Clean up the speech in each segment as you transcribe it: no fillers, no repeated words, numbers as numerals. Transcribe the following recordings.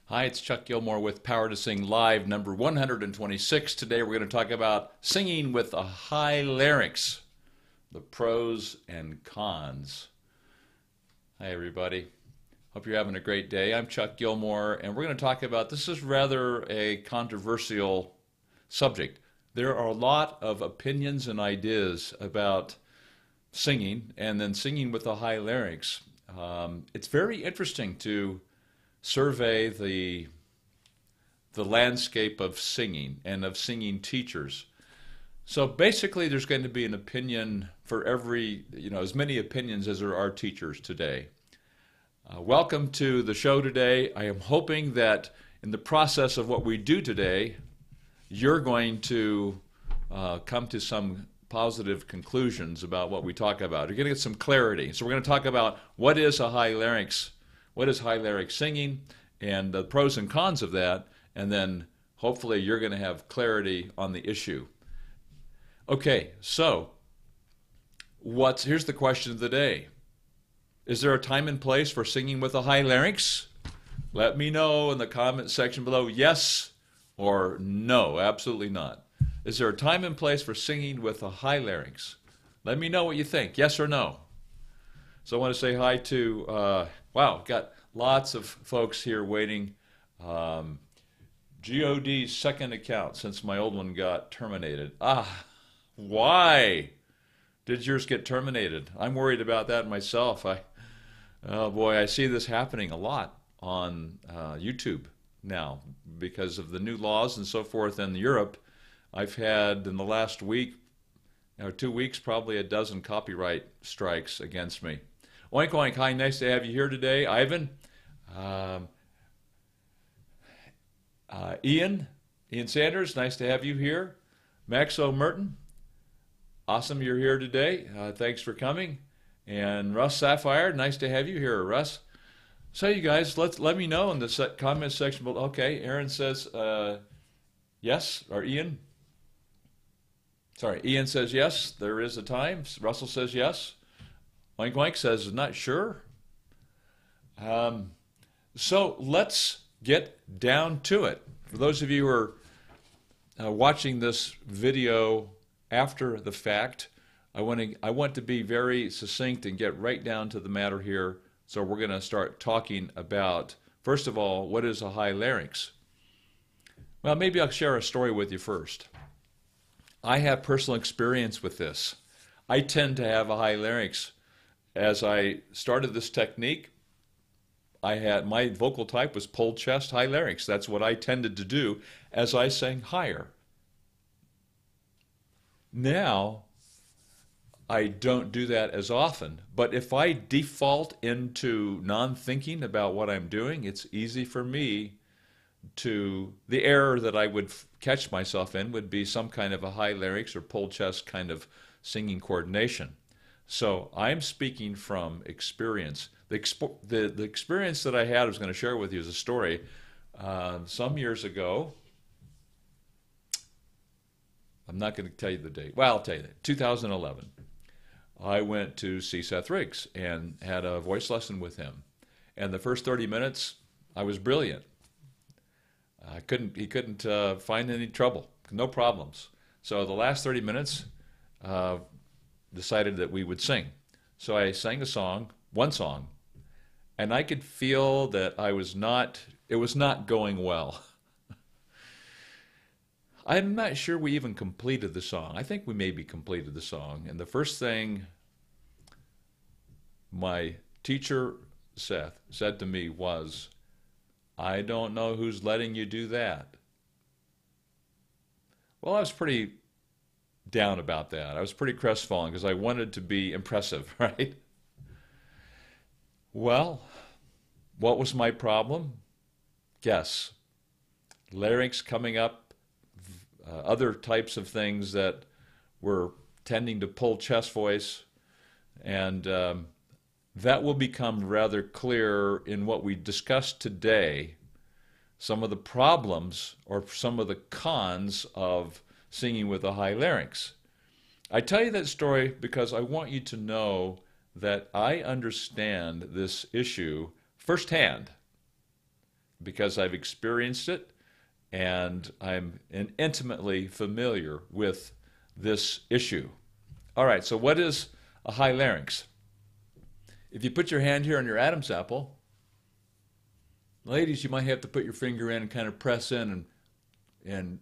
Hi, it's Chuck Gilmore with Power to Sing Live number 126. Today we're going to talk about singing with a high larynx, the pros and cons. Hi, everybody. Hope you're having a great day. I'm Chuck Gilmore, and we're going to talk about this is rather a controversial subject. There are a lot of opinions and ideas about singing and then singing with a high larynx. It's very interesting to survey the landscape of singing and of singing teachers. So basically there's going to be an opinion for every, as many opinions as there are teachers today. Welcome to the show today. I am hoping that in the process of what we do today, you're going to come to some positive conclusions about what we talk about. You're going to get some clarity. So we're going to talk about what is a high larynx, what is high larynx singing, and the pros and cons of that, and then hopefully you're going to have clarity on the issue. Okay, so here's the question of the day. Is there a time and place for singing with a high larynx? Let me know in the comment section below, yes or no, absolutely not. Is there a time and place for singing with a high larynx? Let me know what you think, yes or no. So I want to say hi to, wow, got lots of folks here waiting. GOD's second account since my old one got terminated. Why did yours get terminated? I'm worried about that myself. Oh boy, I see this happening a lot on YouTube now because of the new laws and so forth in Europe. I've had in the last week or 2 weeks probably a dozen copyright strikes against me. Oink oink, hi, nice to have you here today. Ivan, Ian Sanders, nice to have you here. Maxo Burton, awesome you're here today. Thanks for coming. And Russ Sapphire, nice to have you here, Russ. So you guys, let me know in the comment section below. Okay, Aaron says yes, or Ian. Sorry, Ian says yes, there is a time. Russell says yes. Oink Oink says not sure. So let's get down to it. For those of you who are watching this video after the fact, I want to be very succinct and get right down to the matter here. So we're going to start talking about, first of all, what is a high larynx? Well, maybe I'll share a story with you first. I have personal experience with this. I tend to have a high larynx. As I started this technique, my vocal type was pulled chest, high larynx. That's what I tended to do as I sang higher. Now, I don't do that as often, but if I default into non-thinking about what I'm doing, it's easy for me the error that I would catch myself in would be some kind of a high larynx or pulled chest kind of singing coordination. So I'm speaking from experience. The experience that I had, I was going to share with you as a story. Some years ago, I'm not going to tell you the date. Well, I'll tell you that. 2011. I went to see Seth Riggs and had a voice lesson with him. And the first 30 minutes, I was brilliant. He couldn't find any trouble, no problems. So the last 30 minutes, decided that we would sing. So I sang one song, and I could feel that it was not going well. I'm not sure we even completed the song. I think we maybe completed the song. And the first thing my teacher, Seth, said to me was, I don't know who's letting you do that. Well, I was pretty down about that. I was pretty crestfallen because I wanted to be impressive, right? Well, what was my problem? Guess. Larynx coming up, other types of things that were tending to pull chest voice, and that will become rather clear in what we discussed today, some of the problems or some of the cons of singing with a high larynx. I tell you that story because I want you to know that I understand this issue firsthand. because I've experienced it and I'm intimately familiar with this issue. All right, so what is a high larynx? If you put your hand here on your Adam's apple, ladies, you might have to put your finger in and kind of press in and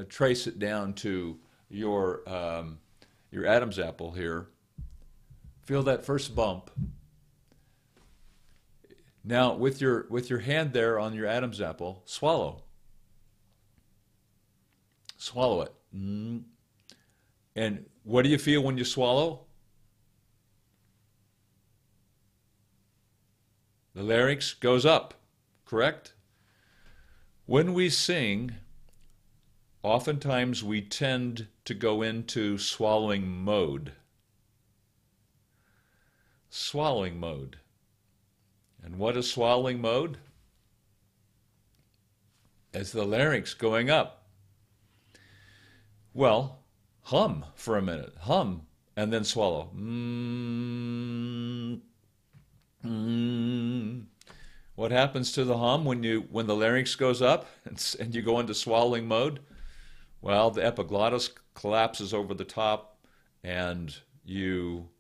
trace it down to your Adam's apple here. Feel that first bump. Now, with your hand there on your Adam's apple, swallow. Swallow it. And what do you feel when you swallow? The larynx goes up, correct? When we sing, oftentimes we tend to go into swallowing mode. Swallowing mode. And what is swallowing mode? It's the larynx going up. Well, hum for a minute. Hum and then swallow. What happens to the hum when the larynx goes up and you go into swallowing mode? Well, the epiglottis collapses over the top and you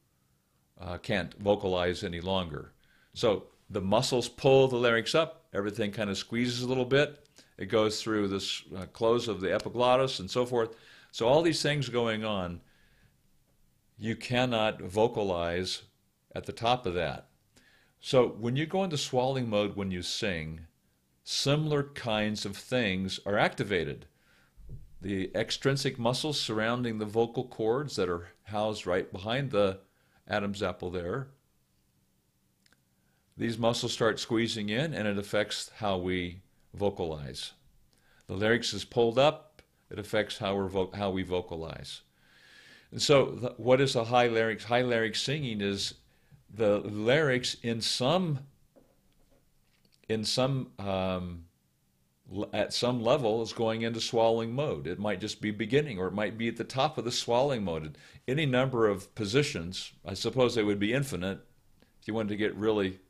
can't vocalize any longer. So the muscles pull the larynx up, everything kind of squeezes a little bit. It goes through this close of the epiglottis and so forth. So all these things going on, you cannot vocalize at the top of that. So when you go into swallowing mode when you sing, similar kinds of things are activated. The extrinsic muscles surrounding the vocal cords that are housed right behind the Adam's apple there, these muscles start squeezing in and it affects how we vocalize. The larynx is pulled up, it affects how we vocalize. And so what is a high larynx? High larynx singing is the larynx at some level is going into swallowing mode. It might just be beginning, or it might be at the top of the swallowing mode. Any number of positions, I suppose they would be infinite, if you wanted to get really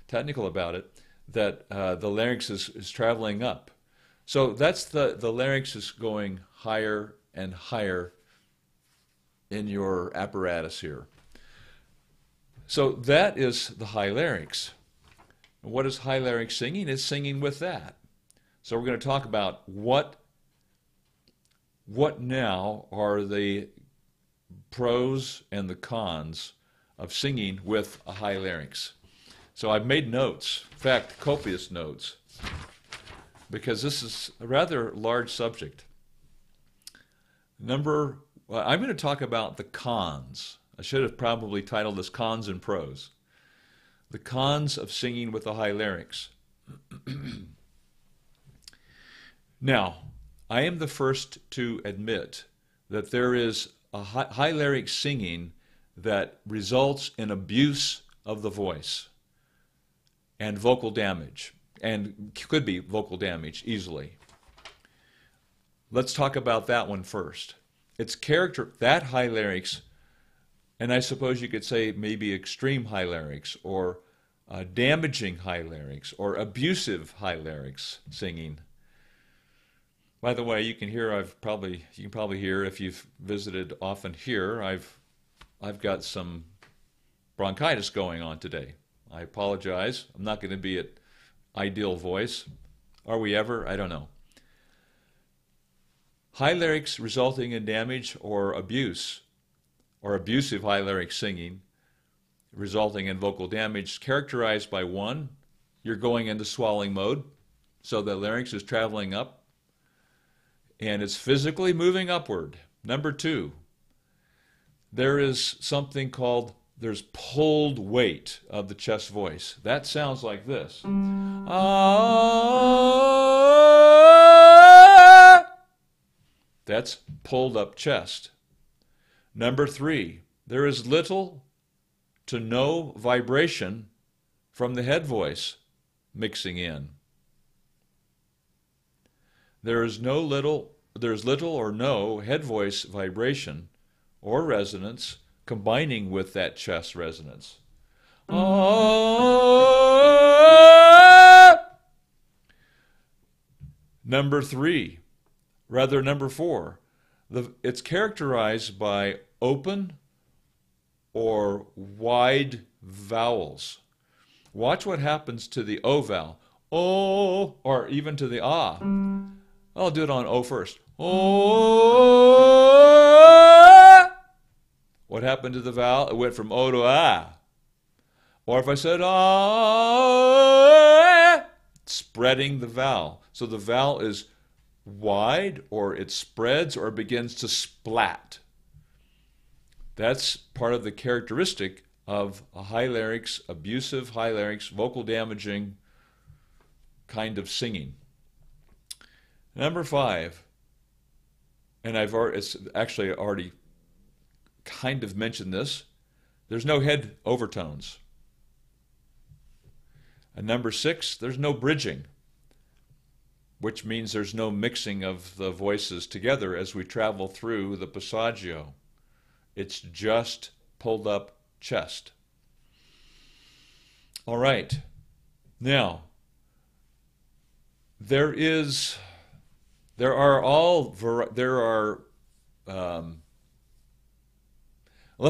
technical about it, that the larynx is traveling up. So that's the larynx is going higher and higher in your apparatus here. So that is the high larynx. And what is high larynx singing? It's singing with that. So we're going to talk about what now are the pros and the cons of singing with a high larynx. So I've made notes, in fact, copious notes, because this is a rather large subject. I'm going to talk about the cons. I should have probably titled this Cons and Pros. The cons of singing with a high larynx. Now, I am the first to admit that there is a high larynx singing that results in abuse of the voice and vocal damage, and could be vocal damage easily. Let's talk about that one first. Its character, that high larynx, and I suppose you could say maybe extreme high larynx, or damaging high larynx, or abusive high larynx singing. By the way, you can probably hear, if you've visited often here, I've got some bronchitis going on today. I apologize. I'm not going to be at ideal voice. Are we ever? I don't know. High larynx resulting in damage or abuse, or abusive high larynx singing resulting in vocal damage, characterized by one, you're going into swallowing mode, so the larynx is traveling up and it's physically moving upward. Number two, there is something called, there's pulled weight of the chest voice. That sounds like this. That's pulled up chest. Number three, there is little to no vibration from the head voice mixing in. There's little or no head voice vibration or resonance combining with that chest resonance. Number 4, it's characterized by open or wide vowels. Watch what happens to the O vowel. O, or even to the ah. I'll do it on O first. O. What happened to the vowel? It went from O to ah. Or if I said ah, spreading the vowel. So the vowel is wide, or it spreads, or begins to splat. That's part of the characteristic of a high larynx, abusive high larynx, vocal damaging kind of singing. Number 5, and it's actually already kind of mentioned this, there's no head overtones. And number 6, there's no bridging, which means there's no mixing of the voices together as we travel through the passaggio. It's just pulled up chest. All right. Now, let's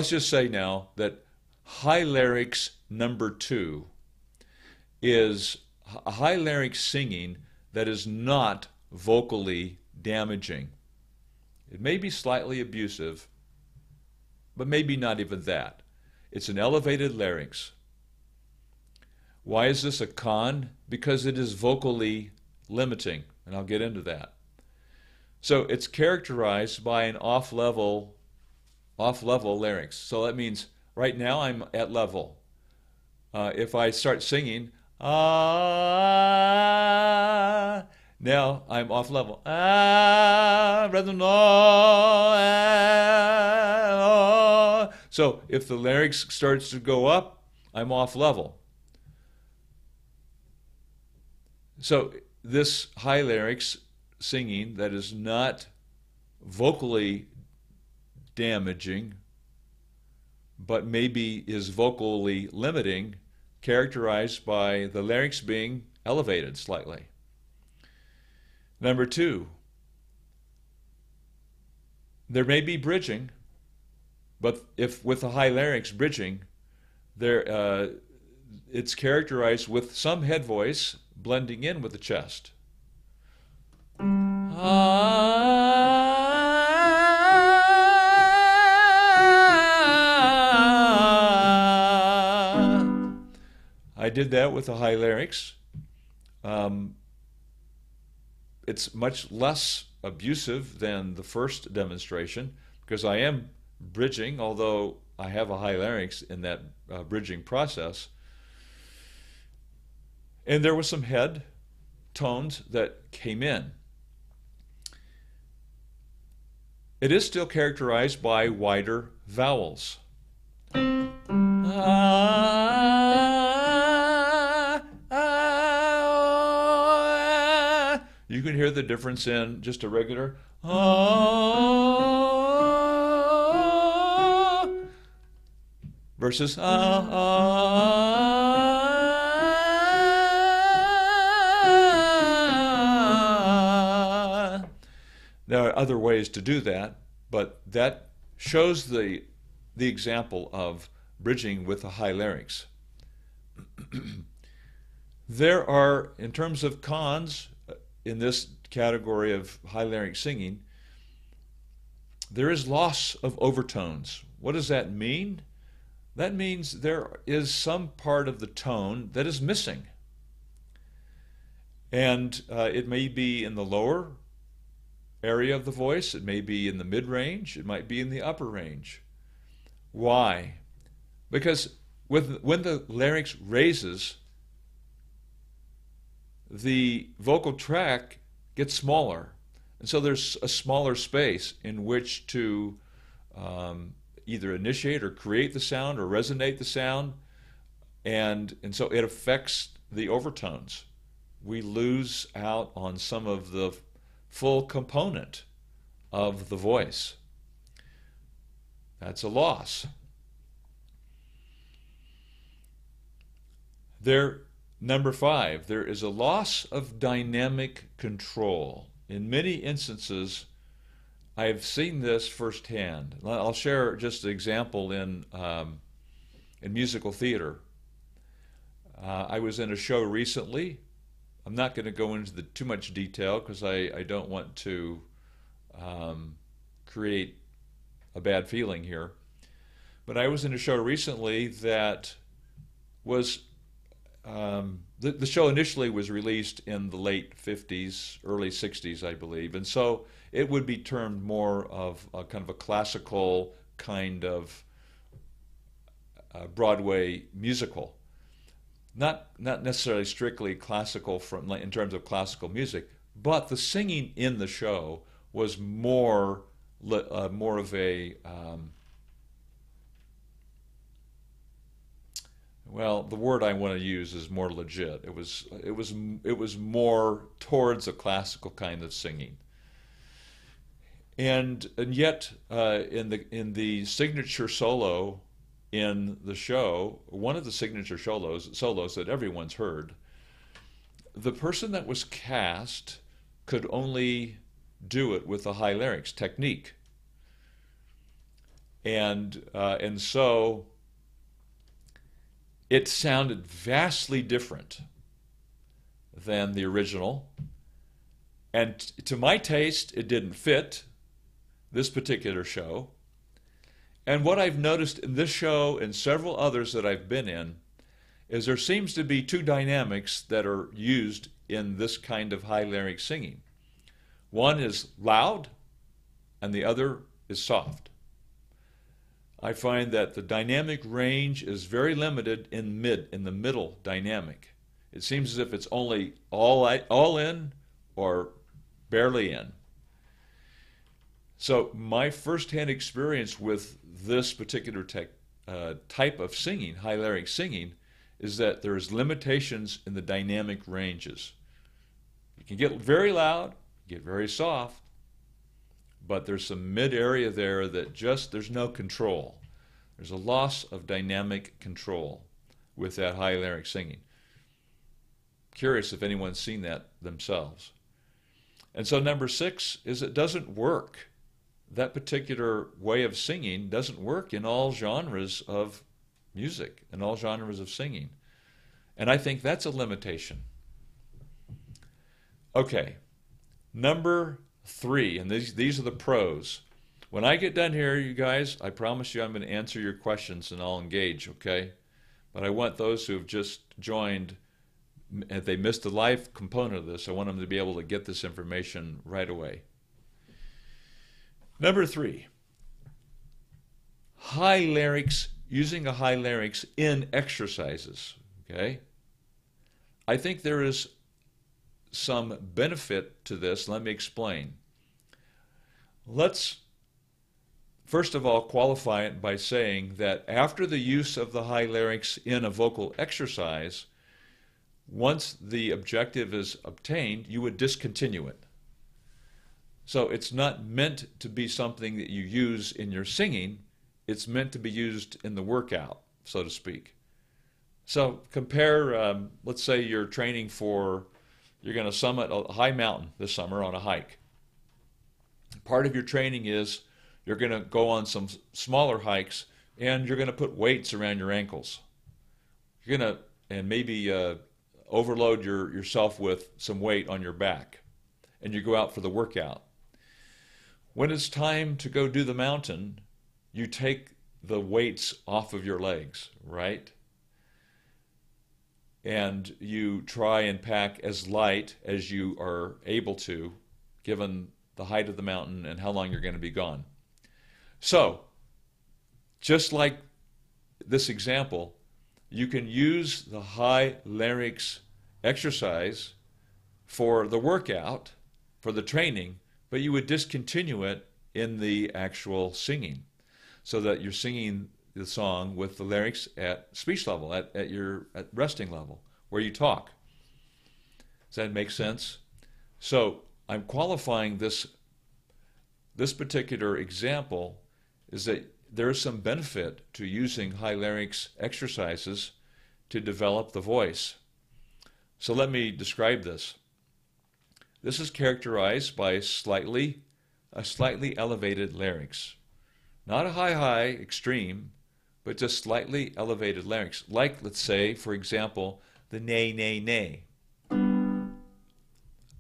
just say now that high larynx number 2 is a high larynx singing that is not vocally damaging. It may be slightly abusive, but maybe not even that. It's an elevated larynx. Why is this a con? Because it is vocally limiting, and I'll get into that. So it's characterized by an off-level larynx. So that means right now I'm at level. If I start singing, ah, now I'm off level. Ah, rather than ah. So if the larynx starts to go up, I'm off level. So this high larynx singing that is not vocally damaging, but maybe is vocally limiting, characterized by the larynx being elevated slightly. Number 2, there may be bridging, but if with a high larynx bridging, it's characterized with some head voice blending in with the chest. I did that with a high larynx. It's much less abusive than the first demonstration because I am bridging, although I have a high larynx in that bridging process. And there was some head tones that came in. It is still characterized by wider vowels. You can hear the difference in just a regular versus There are other ways to do that, but that shows the example of bridging with a high larynx. There are, in terms of cons, in this category of high larynx singing, there is loss of overtones. What does that mean? That means there is some part of the tone that is missing. And it may be in the lower area of the voice, it may be in the mid-range, it might be in the upper range. Why? Because when the larynx raises, the vocal tract gets smaller. And so there's a smaller space in which to either initiate or create the sound or resonate the sound. And so it affects the overtones. We lose out on some of the full component of the voice. That's a loss. Number 5, there is a loss of dynamic control. In many instances, I've seen this firsthand. I'll share just an example in musical theater. I was in a show recently. I'm not going to go into too much detail because I don't want to create a bad feeling here. But I was in a show recently that was, the show initially was released in the late 50s, early 60s, I believe. And so it would be termed more of a kind of a classical kind of Broadway musical. Not necessarily strictly classical in terms of classical music, but the singing in the show was more of a well, the word I want to use is more legit. It was more towards a classical kind of singing, and yet in the signature solo in the show, one of the signature solos that everyone's heard, the person that was cast could only do it with a high larynx technique, and so it sounded vastly different than the original, and to my taste, it didn't fit this particular show. And what I've noticed in this show and several others that I've been in is there seems to be two dynamics that are used in this kind of high larynx singing. One is loud and the other is soft. I find that the dynamic range is very limited in the middle dynamic. It seems as if it's only all in or barely in. So my first-hand experience with this particular type of singing, high larynx singing, is that there's limitations in the dynamic ranges. You can get very loud, get very soft, but there's some mid area there that there's no control. There's a loss of dynamic control with that high larynx singing. Curious if anyone's seen that themselves. And so number 6 is it doesn't work. That particular way of singing doesn't work in all genres of music, in all genres of singing. And I think that's a limitation. Okay, number 3, and these are the pros. When I get done here, you guys, I promise you I'm going to answer your questions and I'll engage, okay? But I want those who have just joined, if they missed the live component of this, I want them to be able to get this information right away. Number 3, high larynx, using a high larynx in exercises, okay? I think there is some benefit to this. Let me explain. Let's first of all qualify it by saying that after the use of the high larynx in a vocal exercise, once the objective is obtained, you would discontinue it. So it's not meant to be something that you use in your singing. It's meant to be used in the workout, so to speak. So compare, let's say you're training you're going to summit a high mountain this summer on a hike. Part of your training is you're going to go on some smaller hikes and you're going to put weights around your ankles. You're going to, and maybe overload yourself with some weight on your back. And you go out for the workout. When it's time to go do the mountain, you take the weights off of your legs, right? And you try and pack as light as you are able to, given the height of the mountain and how long you're going to be gone. So, just like this example, you can use the high larynx exercise for the workout, for the training, but you would discontinue it in the actual singing so that you're singing the song with the larynx at speech level, at resting level, where you talk. Does that make sense? So I'm qualifying this particular example is that there is some benefit to using high larynx exercises to develop the voice. So let me describe this. This is characterized by a slightly elevated larynx. Not a high extreme, but just slightly elevated larynx. Like, let's say, for example, the nay, nay, nay.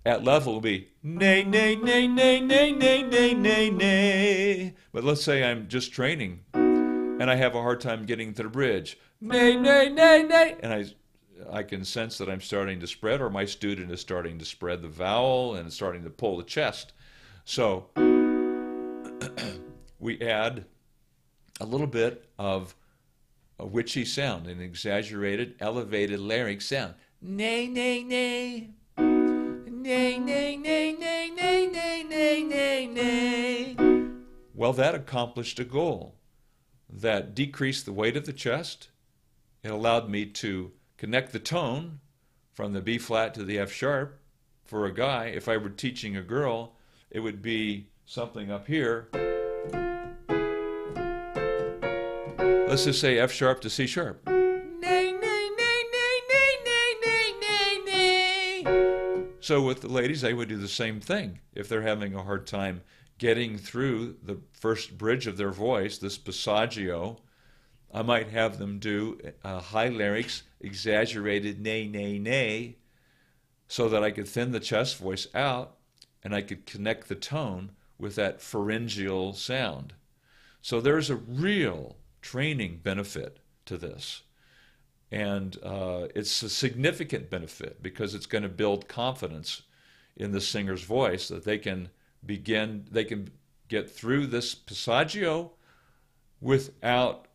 At level will be nay, nay, nay, nay, nay, nay, nay, nay, nay. But let's say I'm just training and I have a hard time getting to the bridge. Nay, nay, nay, nay. And I can sense that I'm starting to spread, or my student is starting to spread the vowel and starting to pull the chest. So we add a little bit of a witchy sound, an exaggerated, elevated larynx sound. Nay, nay, nay. Nay, nay, nay, nay, nay, nay, nay, nay, nay. Well, that accomplished a goal. That decreased the weight of the chest. It allowed me to connect the tone from the B flat to the F sharp. For a guy, if I were teaching a girl, it would be something up here. Let's just say F sharp to C sharp. So with the ladies, they would do the same thing. If they're having a hard time getting through the first bridge of their voice, this passaggio, I might have them do a high larynx, exaggerated nay, nay, nay, so that I could thin the chest voice out and I could connect the tone with that pharyngeal sound. So there's a real training benefit to this. And it's a significant benefit because it's going to build confidence in the singer's voice that they can get through this passaggio without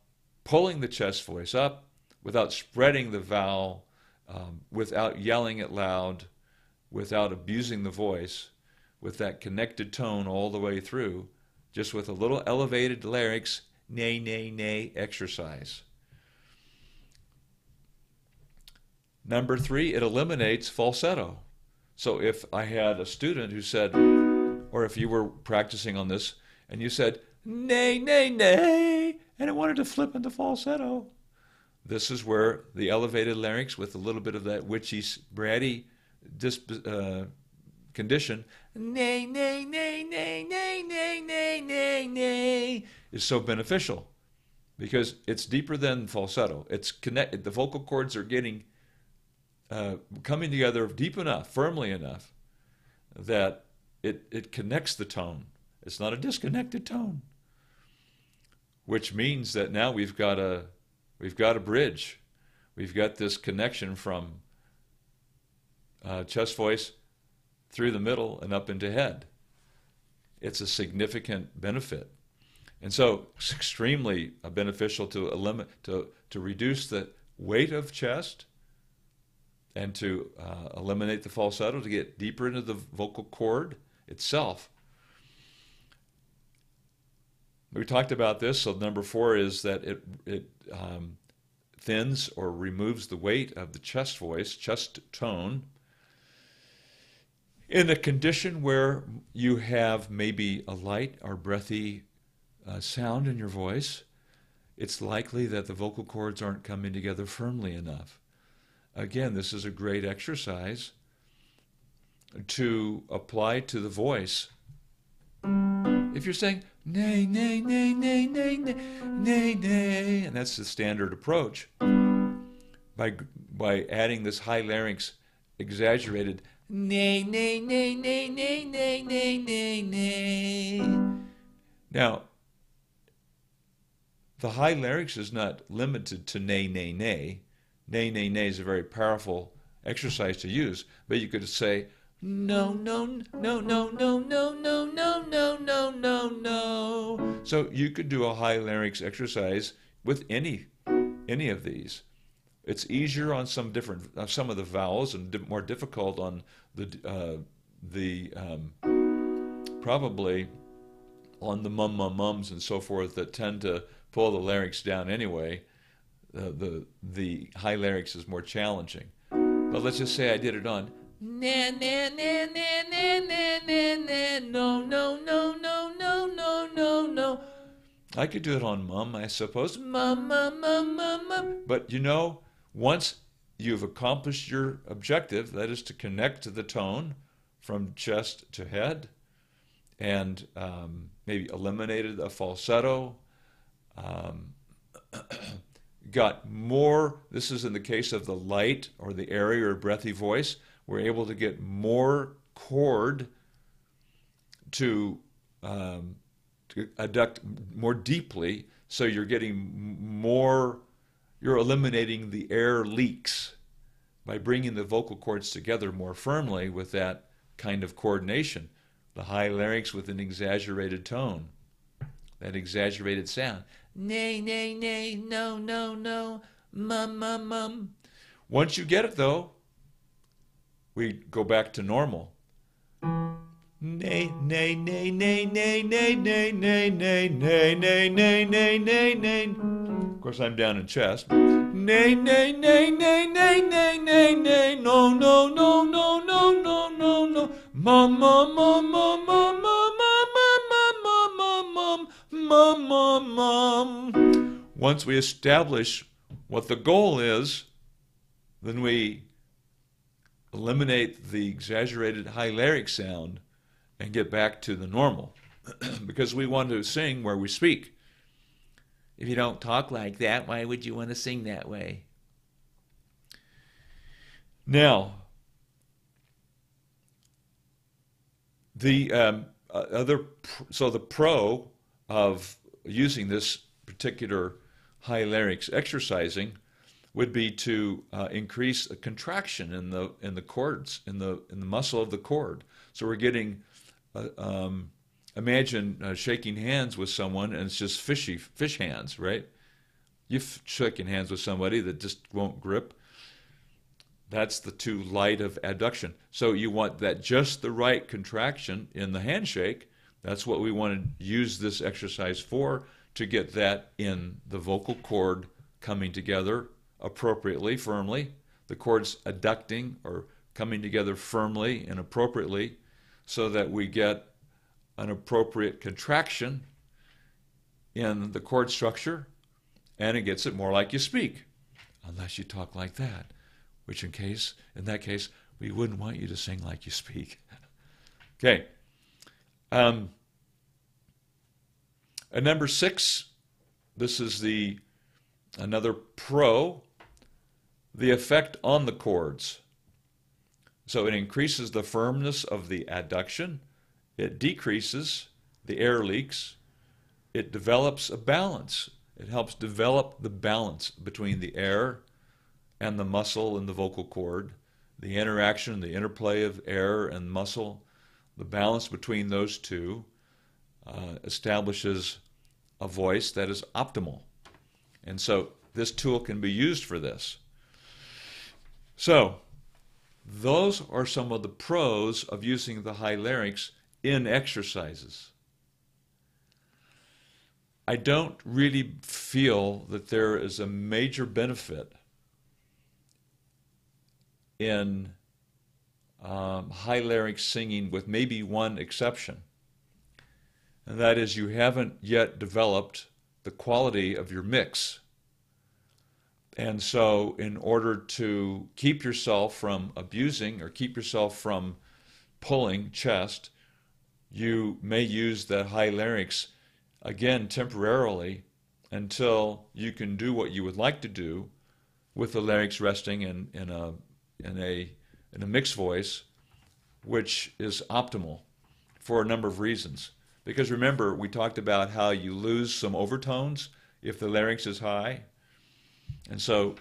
pulling the chest voice up, without spreading the vowel, without yelling it loud, without abusing the voice, with that connected tone all the way through, just with a little elevated larynx, nay, nay, nay exercise. Number 3, it eliminates falsetto. So if I had a student who said, or if you were practicing on this, and you said, nay, nay, nay, and it wanted to flip into falsetto, this is where the elevated larynx with a little bit of that witchy, bratty condition, nay, nay, nay, nay, nay, nay, nay, nay, nay, is so beneficial because it's deeper than falsetto. It's connected. The vocal cords are getting coming together deep enough, firmly enough, that it connects the tone. It's not a disconnected tone, which means that now we've got a bridge. We've got this connection from chest voice through the middle and up into head. It's a significant benefit, and so it's extremely beneficial to reduce the weight of chest and to eliminate the falsetto, to get deeper into the vocal cord itself. We talked about this, so number 4 is that it thins or removes the weight of the chest voice, chest tone, in a condition where you have maybe a light or breathy sound in your voice. It's likely that the vocal cords aren't coming together firmly enough. Again, this is a great exercise to apply to the voice. If you're saying, nay, nay, nay, nay, nay, nay, nay, nay, and that's the standard approach, by adding this high larynx exaggerated, nay, nay, nay, nay, nay, nay, nay, nay, nay. Now, the high larynx is not limited to nay, nay, nay. Nay, nay, nay is a very powerful exercise to use, but you could say, no, no, no, no, no, no, no, no, no, no, no, no. So you could do a high larynx exercise with any of these. It's easier on some of the vowels and more difficult on probably on the mums and so forth that tend to pull the larynx down anyway. The high larynx is more challenging. But let's just say I did it on na na na na na na na na no no no no no no no no. I could do it on mum, I suppose. Mum mum mum mum mum. But you know, once you've accomplished your objective, that is to connect to the tone from chest to head, and maybe eliminated a falsetto, got more, this is in the case of the light or the airy or breathy voice, we're able to get more chord to adduct more deeply, so you're getting more, you're eliminating the air leaks by bringing the vocal cords together more firmly with that kind of coordination. The high larynx with an exaggerated tone, that exaggerated sound. Nay, nay, nay, no, no, no, mum, mum, mum. Once you get it, though, we go back to normal. Nay, nay, nay, nay, nay, nay, nay, nay, nay, nay, nay, nay, nay, nay, nay. Of course, I'm down in chest. Nay, nay, nay, nay, nay, nay, nay, nay, no, no, no, no, no, no, no, no. Mum, mum, mum, mum, mum, mum, mum, mum, mum, mum, mum, mum. Once we establish what the goal is, then we eliminate the exaggerated high larynx sound and get back to the normal, because we want to sing where we speak. If you don't talk like that, why would you want to sing that way? Now, the the pro of using this particular high larynx exercising would be to increase a contraction in the cords, in the muscle of the cord. So we're getting imagine shaking hands with someone and it's just fish hands, right? You've shaken hands with somebody that just won't grip. That's the too light of adduction. So you want that just the right contraction in the handshake. That's what we want to use this exercise for, to get that in the vocal cord coming together appropriately, firmly. The cords adducting or coming together firmly and appropriately, so that we get an appropriate contraction in the chord structure, and it gets it more like you speak, unless you talk like that, which in that case, we wouldn't want you to sing like you speak. Okay. And number 6, this is another pro, the effect on the chords. So it increases the firmness of the adduction, it decreases the air leaks, it develops a balance. It helps develop the balance between the air and the muscle in the vocal cord, the interaction, the interplay of air and muscle, the balance between those two establishes a voice that is optimal. And so this tool can be used for this. So those are some of the pros of using the high larynx in exercises. I don't really feel that there is a major benefit in high larynx singing, with maybe one exception, and that is you haven't yet developed the quality of your mix. And so in order to keep yourself from abusing or keep yourself from pulling chest, you may use that high larynx again temporarily until you can do what you would like to do with the larynx resting in a mixed voice, which is optimal for a number of reasons. Because remember, we talked about how you lose some overtones if the larynx is high. And so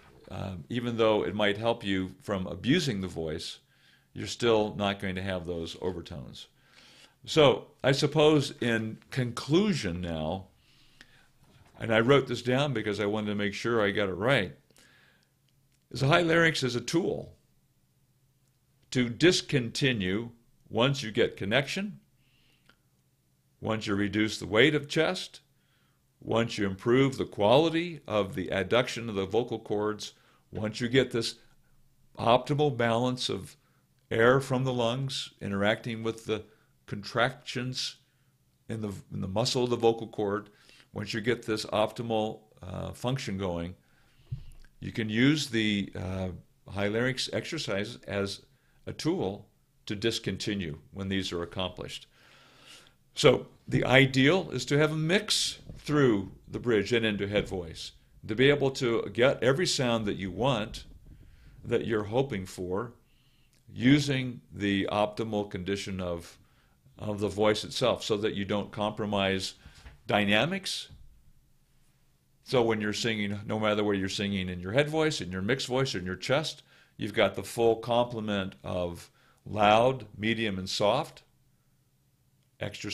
even though it might help you from abusing the voice, you're still not going to have those overtones. So I suppose in conclusion now, and I wrote this down because I wanted to make sure I got it right, is the high larynx is a tool to discontinue once you get connection, once you reduce the weight of chest, once you improve the quality of the adduction of the vocal cords, once you get this optimal balance of air from the lungs interacting with the contractions in the muscle of the vocal cord, once you get this optimal function going, you can use the high larynx exercises as a tool to discontinue when these are accomplished. So the ideal is to have a mix through the bridge and into head voice, to be able to get every sound that you want, that you're hoping for, using the optimal condition of the voice itself, so that you don't compromise dynamics. So when you're singing, no matter whether you're singing in your head voice, in your mixed voice, or in your chest, you've got the full complement of loud, medium, and soft, extra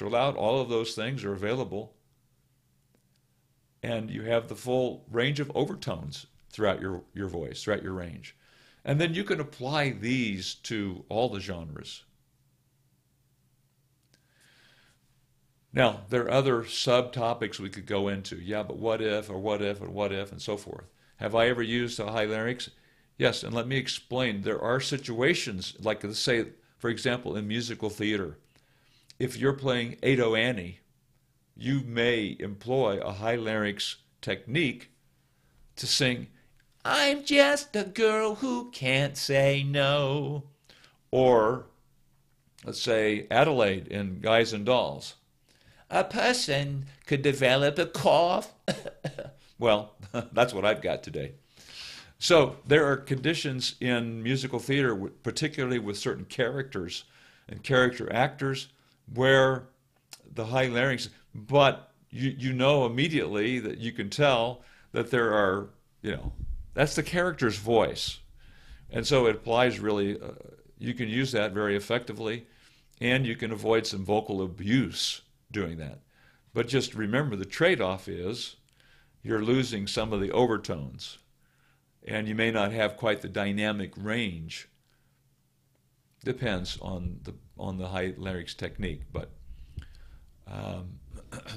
loud. All of those things are available. And you have the full range of overtones throughout your voice, throughout your range. And then you can apply these to all the genres. Now, there are other subtopics we could go into. Yeah, but what if, or what if, and what if, and so forth. Have I ever used a high larynx? Yes, and let me explain. There are situations, like let's say, for example, in musical theater, if you're playing Ado Annie, you may employ a high larynx technique to sing, "I'm just a girl who can't say no." Or, let's say, Adelaide in Guys and Dolls. "A person could develop a cough." Well, that's what I've got today. So there are conditions in musical theater, particularly with certain characters and character actors, where the high larynx, but you know immediately that you can tell that there are, that's the character's voice. And so it applies really, you can use that very effectively, and you can avoid some vocal abuse doing that. But just remember, the trade-off is you're losing some of the overtones, and you may not have quite the dynamic range. Depends on the high larynx technique, but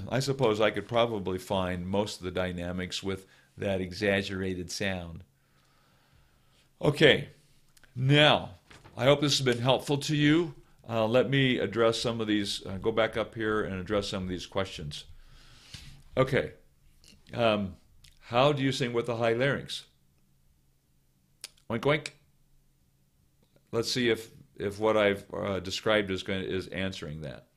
I suppose I could probably find most of the dynamics with that exaggerated sound. Okay, now I hope this has been helpful to you. Let me address some of these, go back up here and address some of these questions. Okay, how do you sing with the high larynx? Oink, oink. Let's see if what I've described is answering that.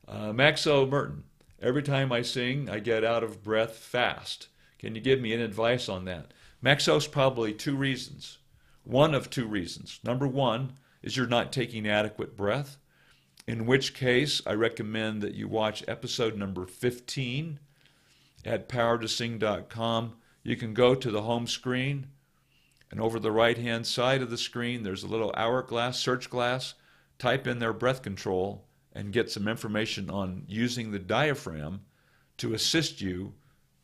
Maxo Burton, every time I sing, I get out of breath fast. Can you give me any advice on that? Maxo's probably two reasons. One of two reasons. Number one is you're not taking adequate breath, in which case I recommend that you watch episode number 15 at powertosing.com. You can go to the home screen, and over the right-hand side of the screen, there's a little hourglass, search glass. Type in their breath control and get some information on using the diaphragm to assist you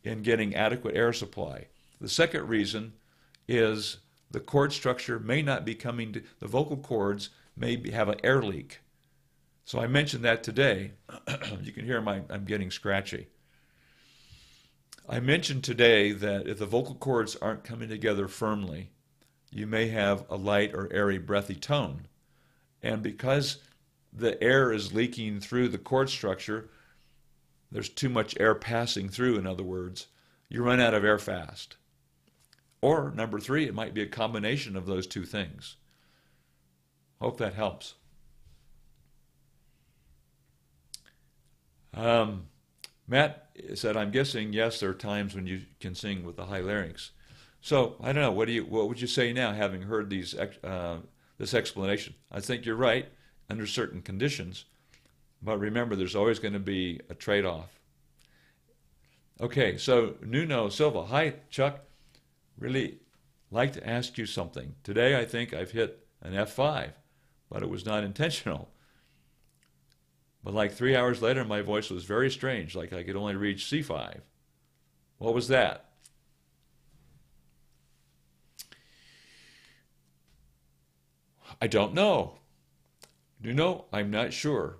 in getting adequate air supply. The second reason is the chord structure may not be coming to, the vocal cords may have an air leak. So I mentioned that today. You can hear I'm getting scratchy. I mentioned today that if the vocal cords aren't coming together firmly, you may have a light or airy breathy tone. And because the air is leaking through the chord structure, there's too much air passing through, in other words, you run out of air fast. Or, number three, it might be a combination of those two things. Hope that helps. Matt said, I'm guessing, yes, there are times when you can sing with the high larynx. So, I don't know, what would you say now, having heard this explanation? I think you're right, under certain conditions, but remember, there's always going to be a trade-off. Okay, so Nuno Silva, hi, Chuck. Really like to ask you something. Today I think I've hit an F5, but it was not intentional. But like 3 hours later, my voice was very strange, like I could only reach C5. What was that? I don't know. Nuno, I'm not sure.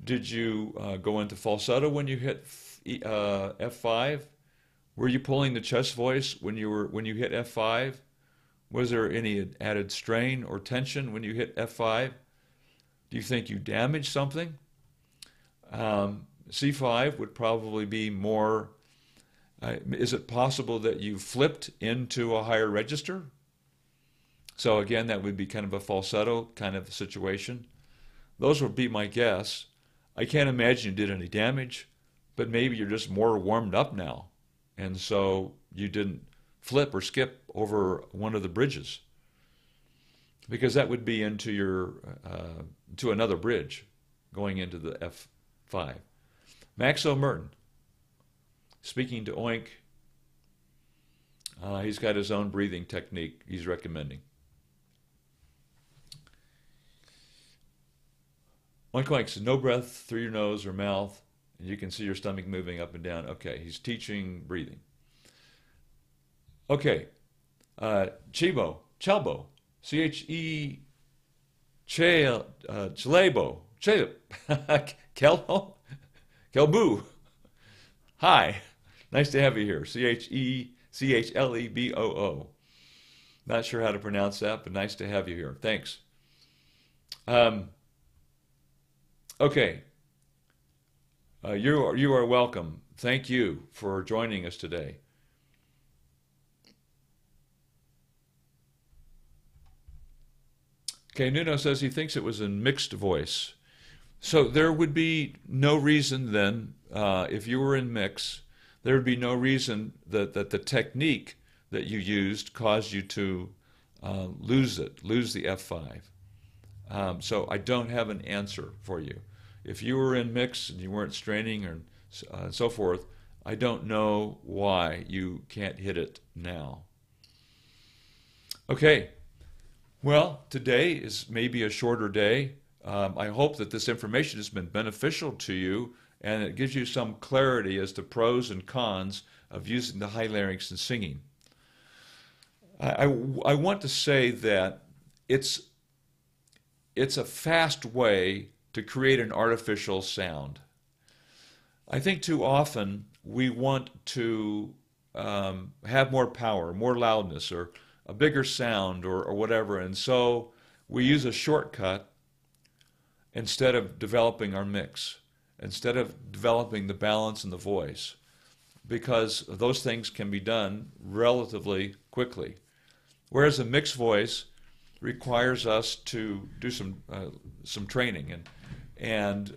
Did you go into falsetto when you hit F5? Were you pulling the chest voice when you hit F5? Was there any added strain or tension when you hit F5? Do you think you damaged something? C5 would probably be more. Is it possible that you flipped into a higher register? So again, that would be kind of a falsetto kind of situation. Those would be my guess. I can't imagine you did any damage, but maybe you're just more warmed up now. And so you didn't flip or skip over one of the bridges, because that would be into your to another bridge going into the F5. Maxo Burton, speaking to Oink, he's got his own breathing technique he's recommending. Oink Oink says, no breath through your nose or mouth, and you can see your stomach moving up and down. Okay, he's teaching breathing. Okay, Chelbo, C-H-E, Chelebo, Kelbo, Kelboo. Hi, nice to have you here. C-H-E-C-H-L-E-B-O-O. Not sure how to pronounce that, but nice to have you here. Thanks. Okay. You are welcome. Thank you for joining us today. Okay, Nuno says he thinks it was in mixed voice. So there would be no reason then, if you were in mix, there would be no reason that the technique that you used caused you to lose the F5. So I don't have an answer for you. If you were in mix and you weren't straining or so forth, I don't know why you can't hit it now. Okay. Well, today is maybe a shorter day. I hope that this information has been beneficial to you and it gives you some clarity as to pros and cons of using the high larynx in singing. I want to say that it's a fast way to create an artificial sound. I think too often we want to have more power, more loudness, or a bigger sound or whatever, and so we use a shortcut instead of developing our mix, instead of developing the balance in the voice, because those things can be done relatively quickly. Whereas a mixed voice requires us to do some training and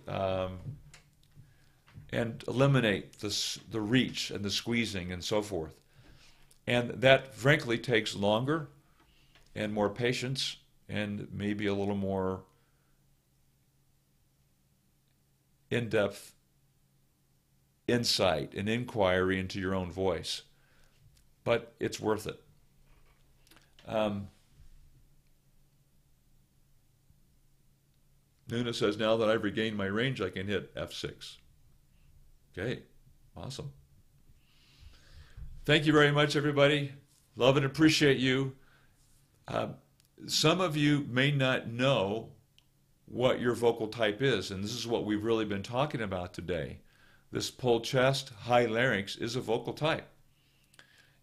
eliminate the reach and the squeezing and so forth. And that frankly takes longer and more patience and maybe a little more in-depth insight and inquiry into your own voice. But it's worth it. Nuna says, now that I've regained my range, I can hit F6. Okay, awesome. Thank you very much, everybody. Love and appreciate you. Some of you may not know what your vocal type is, and this is what we've really been talking about today. This pulled chest, high larynx is a vocal type.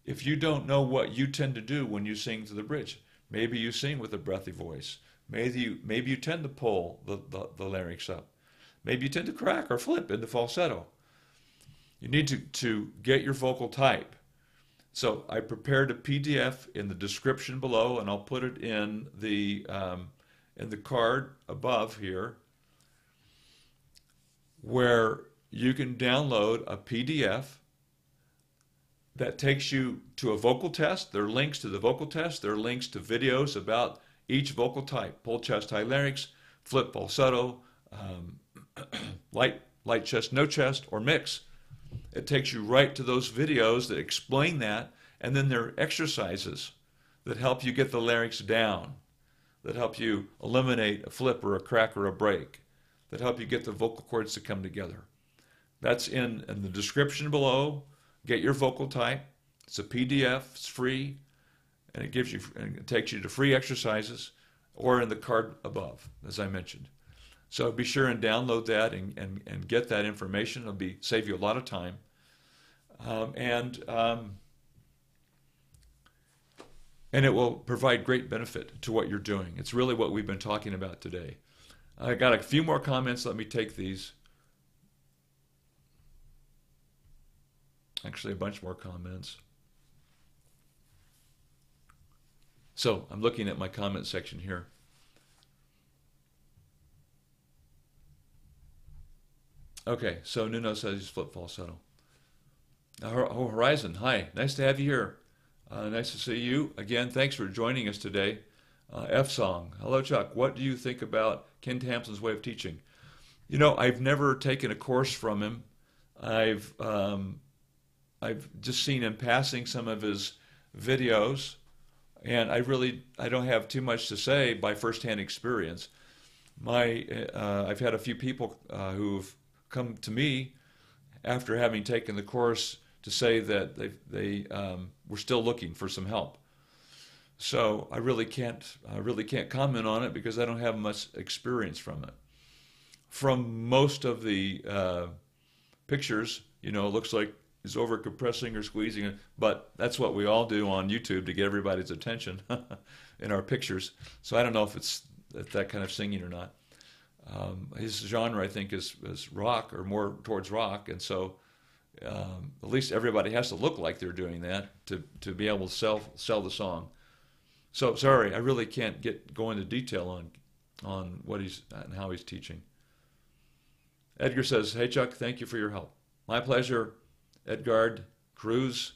If you don't know what you tend to do when you sing to the bridge, maybe you sing with a breathy voice. Maybe you tend to pull the larynx up. Maybe you tend to crack or flip into falsetto. You need to get your vocal type. So I prepared a PDF in the description below, and I'll put it in the card above here, where you can download a PDF that takes you to a vocal test. There are links to the vocal test. There are links to videos about each vocal type: pull chest, high larynx, flip falsetto, light chest, no chest, or mix. It takes you right to those videos that explain that, and then there are exercises that help you get the larynx down, that help you eliminate a flip or a crack or a break, that help you get the vocal cords to come together. That's in the description below. Get your vocal type. It's a PDF. It's free, and it takes you to free exercises, or in the card above, as I mentioned. So be sure and download that and get that information. It'll save you a lot of time. And it will provide great benefit to what you're doing. It's really what we've been talking about today. I got a few more comments. Let me take these. Actually, a bunch more comments. So I'm looking at my comment section here. Okay, so Nuno says he's flip falsetto. Oh, Horizon, hi, nice to have you here. Nice to see you. Again, thanks for joining us today. F-Song, hello Chuck, what do you think about Ken Tamsin's way of teaching? You know, I've never taken a course from him. I've just seen in passing some of his videos, and I don't have too much to say by firsthand experience. I've had a few people who've come to me after having taken the course to say that they were still looking for some help. So I really can't comment on it because I don't have much experience from it. From most of the pictures, you know, it looks like he's over compressing or squeezing it, but that's what we all do on YouTube to get everybody's attention in our pictures. So I don't know if it's that kind of singing or not. His genre, I think, is rock or more towards rock, and so at least everybody has to look like they're doing that to be able to sell the song. So sorry, I really can't go into detail on what he's and how he's teaching. Edgar says, "Hey Chuck, thank you for your help." My pleasure, Edgard Cruz.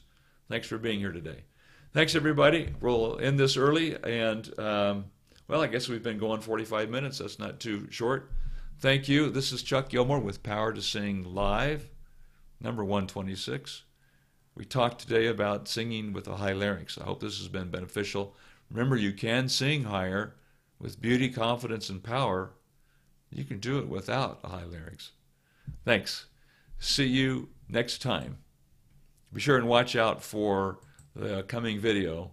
Thanks for being here today. Thanks everybody. We'll end this early and. Well, I guess we've been going 45 minutes. That's not too short. Thank you. This is Chuck Gilmore with Power to Sing Live, number 126. We talked today about singing with a high larynx. I hope this has been beneficial. Remember, you can sing higher with beauty, confidence, and power. You can do it without a high larynx. Thanks. See you next time. Be sure and watch out for the coming video